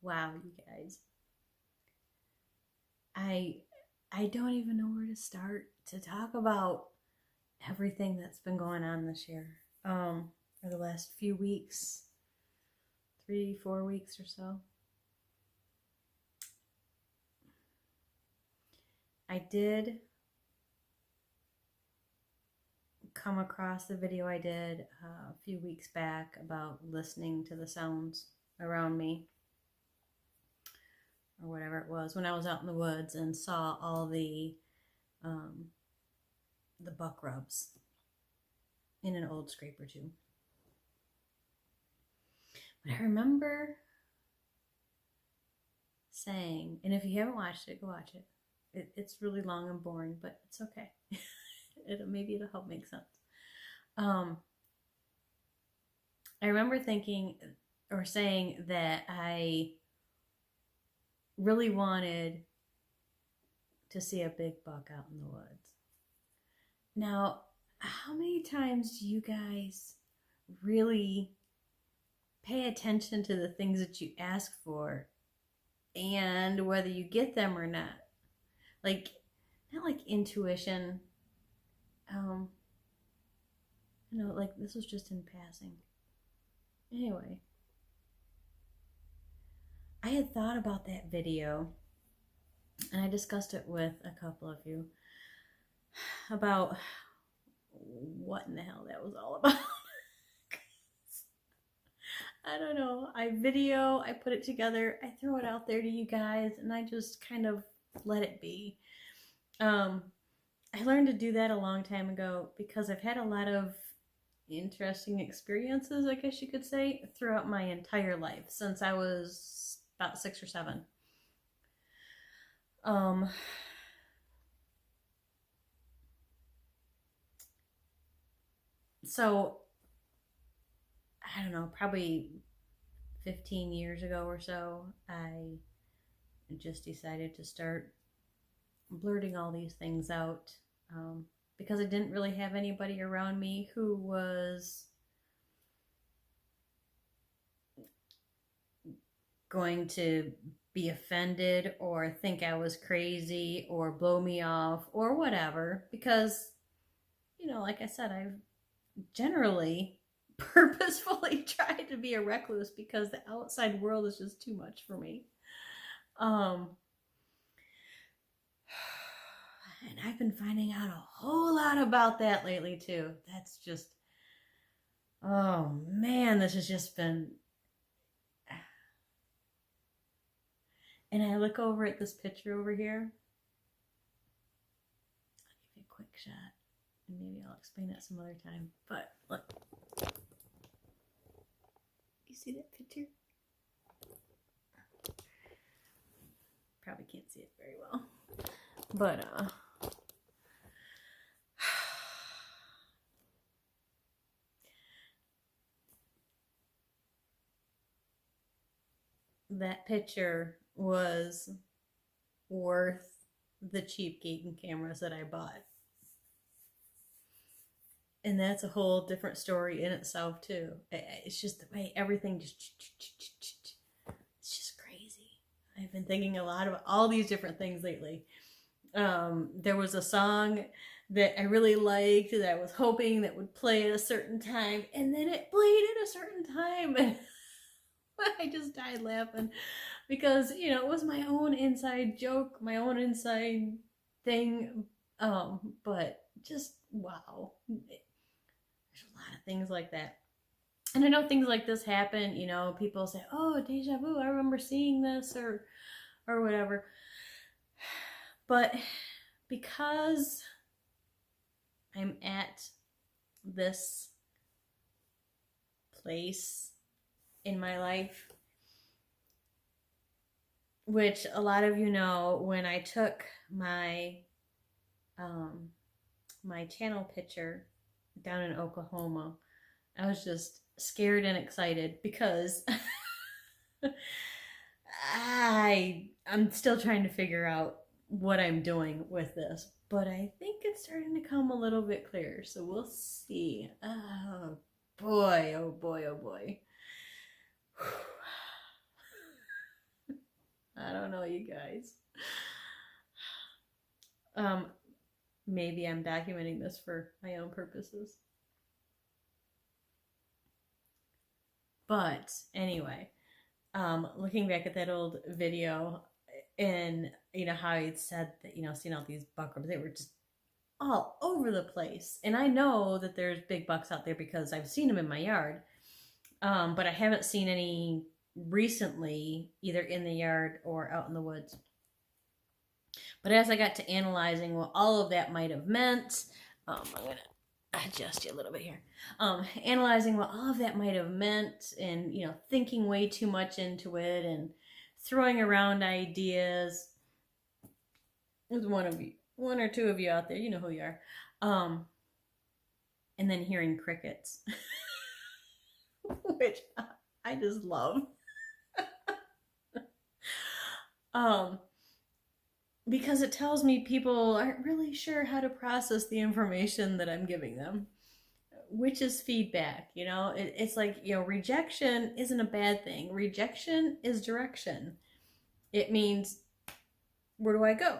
Wow, you guys. I don't even know where to start to talk about everything that's been going on this year. For the last few weeks, 3, 4 weeks or so. I did come across the video I did a few weeks back about listening to the sounds around me, or whatever it was, when I was out in the woods and saw all the buck rubs in an old scraper too. But I remember saying, and if you haven't watched it, go watch it. It's really long and boring, but it's okay. Maybe it'll help make sense. I remember thinking or saying that I really wanted to see a big buck out in the woods. Now, how many times do you guys really pay attention to the things that you ask for and whether you get them or not? Like, not like intuition. Like this was just in passing. Anyway, I had thought about that video and I discussed it with a couple of you about what in the hell that was all about. I don't know. I put it together, I throw it out there to you guys, and I just kind of let it be. I learned to do that a long time ago because I've had a lot of interesting experiences, I guess you could say, throughout my entire life since I was about 6 or 7. So I don't know, probably 15 years ago or so, I just decided to start blurting all these things out, because I didn't really have anybody around me who was going to be offended or think I was crazy or blow me off or whatever, because, like I said, I've generally purposefully tried to be a recluse because the outside world is just too much for me. And I've been finding out a whole lot about that lately too. That's just, oh man, this has just been. And I look over at this picture over here. I'll give you a quick shot, and maybe I'll explain that some other time. But look, you see that picture? Probably can't see it very well, but that picture was worth the cheap Gaten cameras that I bought. And that's a whole different story in itself too. It's just the way everything just, it's just crazy. I've been thinking a lot about all these different things lately. There was a song that I really liked that I was hoping that would play at a certain time, and then it played at a certain time, and I just died laughing because, it was my own inside joke, my own inside thing. But just, wow. There's a lot of things like that. And I know things like this happen, people say, oh, deja vu, I remember seeing this or whatever. But because I'm at this place in my life, which a lot of you know, when I took my my channel picture down in Oklahoma, I was just scared and excited because I'm still trying to figure out what I'm doing with this, but I think it's starting to come a little bit clearer, so we'll see. Oh boy, oh boy, oh boy. I don't know, you guys. Um, maybe I'm documenting this for my own purposes. But anyway, looking back at that old video, and how he'd said that, seeing all these buckrams, they were just all over the place. And I know that there's big bucks out there because I've seen them in my yard. But I haven't seen any recently, either in the yard or out in the woods. But as I got to analyzing what all of that might have meant, I'm going to adjust you a little bit here. Analyzing what all of that might have meant, and thinking way too much into it, and throwing around ideas. There's one or two of you out there, you know who you are. And then hearing crickets, which I just love. Because it tells me people aren't really sure how to process the information that I'm giving them, which is feedback. It's like, rejection isn't a bad thing. Rejection is direction. It means, where do I go?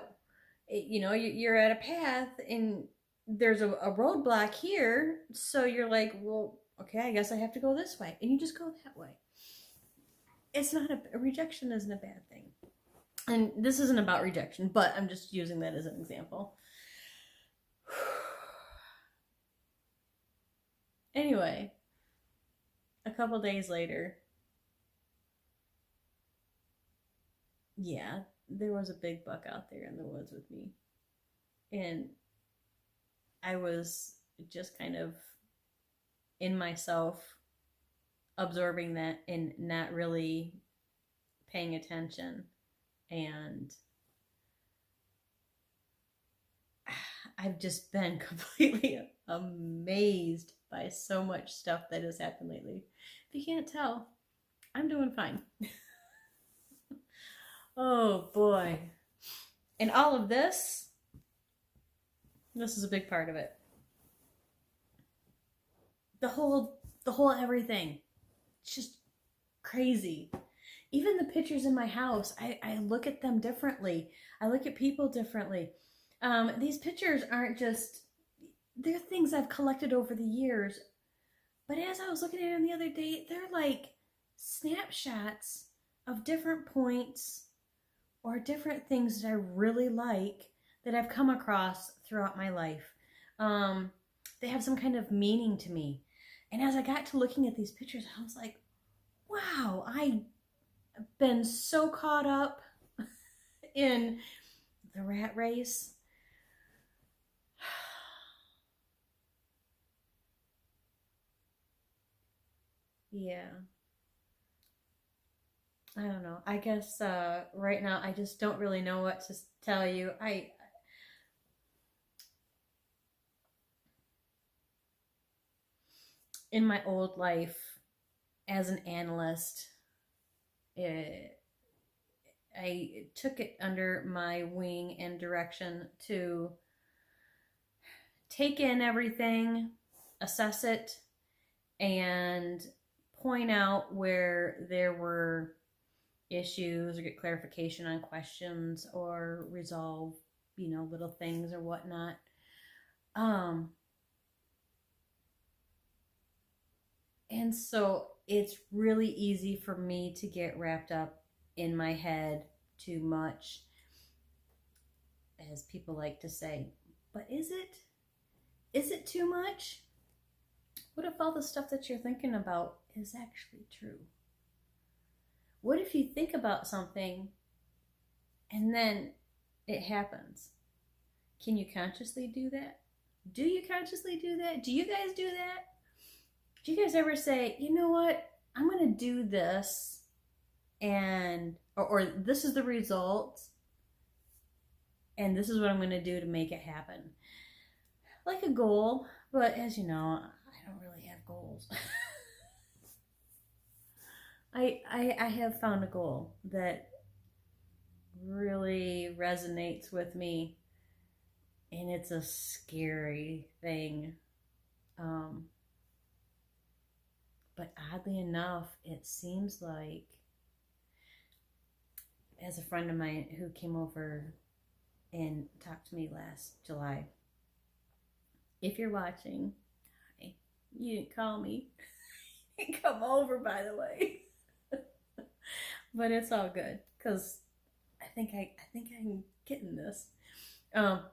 You're at a path and there's a roadblock here. So you're like, well, okay, I guess I have to go this way. And you just go that way. It's not a rejection isn't a bad thing. And this isn't about rejection, but I'm just using that as an example. Anyway, a couple days later, yeah, there was a big buck out there in the woods with me. And I was just kind of in myself, absorbing that and not really paying attention. And I've just been completely amazed by so much stuff that has happened lately. If you can't tell, I'm doing fine. Oh boy. And all of this is a big part of it. The whole everything. It's just crazy. Even the pictures in my house, I look at them differently. I look at people differently. These pictures aren't just, they're things I've collected over the years. But as I was looking at them the other day, they're like snapshots of different points or different things that I really like that I've come across throughout my life. They have some kind of meaning to me. And as I got to looking at these pictures, I was like, wow, I've been so caught up in the rat race. Yeah. I don't know. I guess right now I just don't really know what to tell you. In my old life as an analyst, I took it under my wing and direction to take in everything, assess it, and point out where there were issues or get clarification on questions or resolve, little things or whatnot. And so it's really easy for me to get wrapped up in my head too much, as people like to say. But is it? Is it too much? What if all the stuff that you're thinking about is actually true? What if you think about something and then it happens? Can you consciously do that? Do you consciously do that? Do you guys do that? Do you guys ever say, you know what? I'm going to do this, and or this is the result, and this is what I'm going to do to make it happen. Like a goal, but as you know, I don't really have goals. I have found a goal that really resonates with me, and it's a scary thing. But oddly enough, it seems like as a friend of mine who came over and talked to me last July. If you're watching, you didn't call me. You didn't come over, by the way. But it's all good because I think I'm getting this.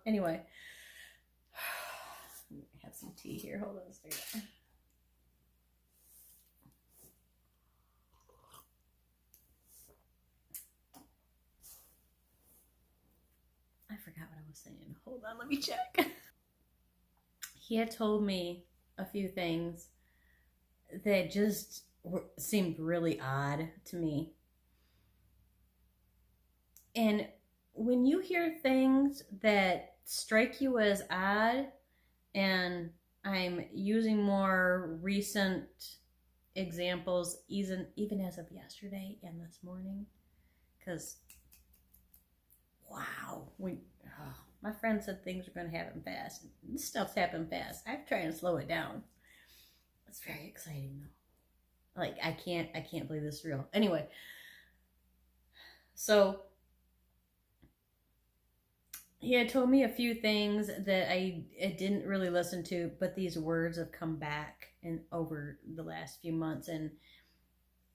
Anyway, I have some tea here. Hold on a second. I forgot what I was saying. Hold on, let me check. He had told me a few things that just seemed really odd to me. And when you hear things that strike you as odd, and I'm using more recent examples, even as of yesterday and this morning, because wow, my friend said things are going to happen fast. This stuff's happened fast. I'm trying to slow it down. It's very exciting though. Like I can't believe this is real. Anyway, so he had told me a few things that I didn't really listen to, but these words have come back and over the last few months, and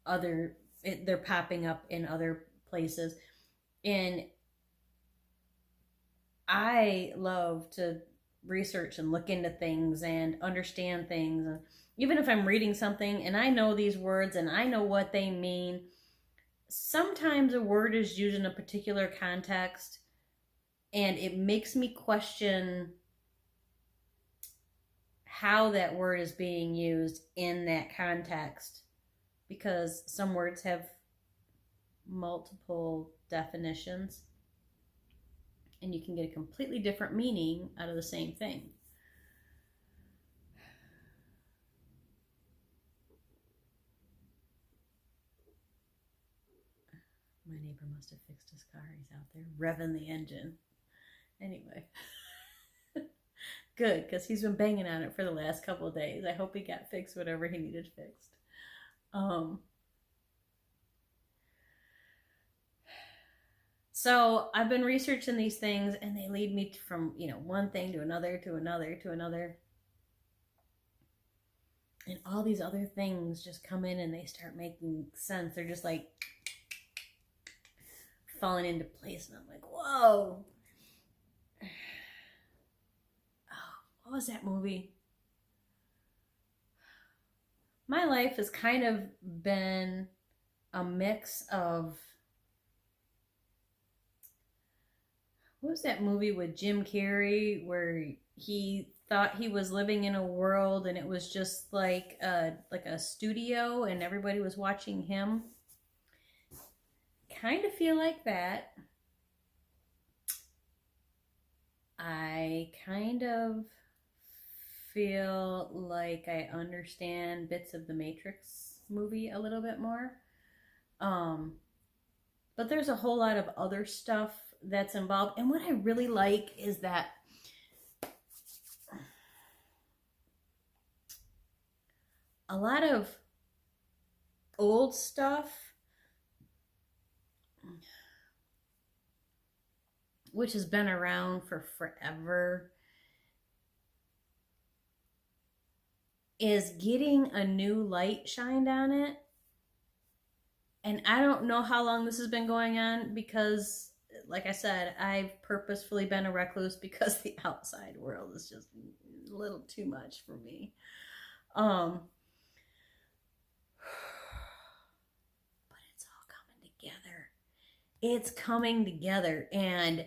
they're popping up in other places. And I love to research and look into things and understand things. And even if I'm reading something and I know these words and I know what they mean, sometimes a word is used in a particular context and it makes me question how that word is being used in that context, because some words have multiple definitions and you can get a completely different meaning out of the same thing. My neighbor must have fixed his car. He's out there revving the engine. Anyway, good, because he's been banging on it for the last couple of days. I hope he got fixed whatever he needed fixed. So I've been researching these things, and they lead me from one thing to another, to another, to another, and all these other things just come in and they start making sense. They're just like falling into place, and I'm like, whoa. What was that movie? My life has kind of been a mix of, what was that movie with Jim Carrey where he thought he was living in a world and it was just like a studio and everybody was watching him? Kind of feel like that. I kind of feel like I understand bits of the Matrix movie a little bit more. But there's a whole lot of other stuff that's involved. And what I really like is that a lot of old stuff, which has been around for forever, is getting a new light shined on it. And I don't know how long this has been going on because, like I said, I've purposefully been a recluse because the outside world is just a little too much for me. But it's all coming together. It's coming together, and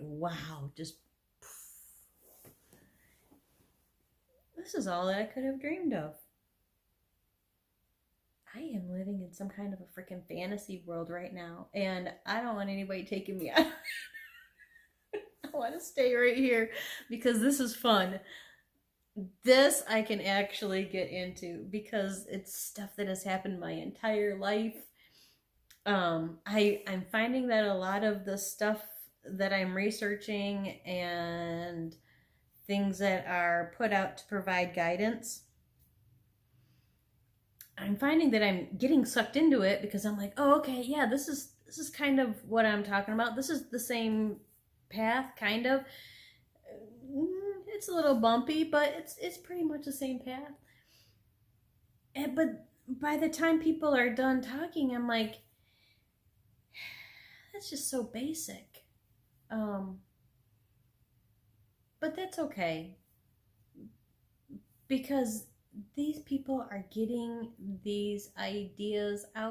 wow, just this is all that I could have dreamed of. I am living in some kind of a freaking fantasy world right now, and I don't want anybody taking me out. I want to stay right here because this is fun. This I can actually get into because it's stuff that has happened my entire life. I'm finding that a lot of the stuff that I'm researching and things that are put out to provide guidance I'm finding that I'm getting sucked into it because I'm like, oh, okay, yeah, this is kind of what I'm talking about. This is the same path, kind of. It's a little bumpy, but it's pretty much the same path. But by the time people are done talking, I'm like, that's just so basic. Um, but that's okay because these people are getting these ideas out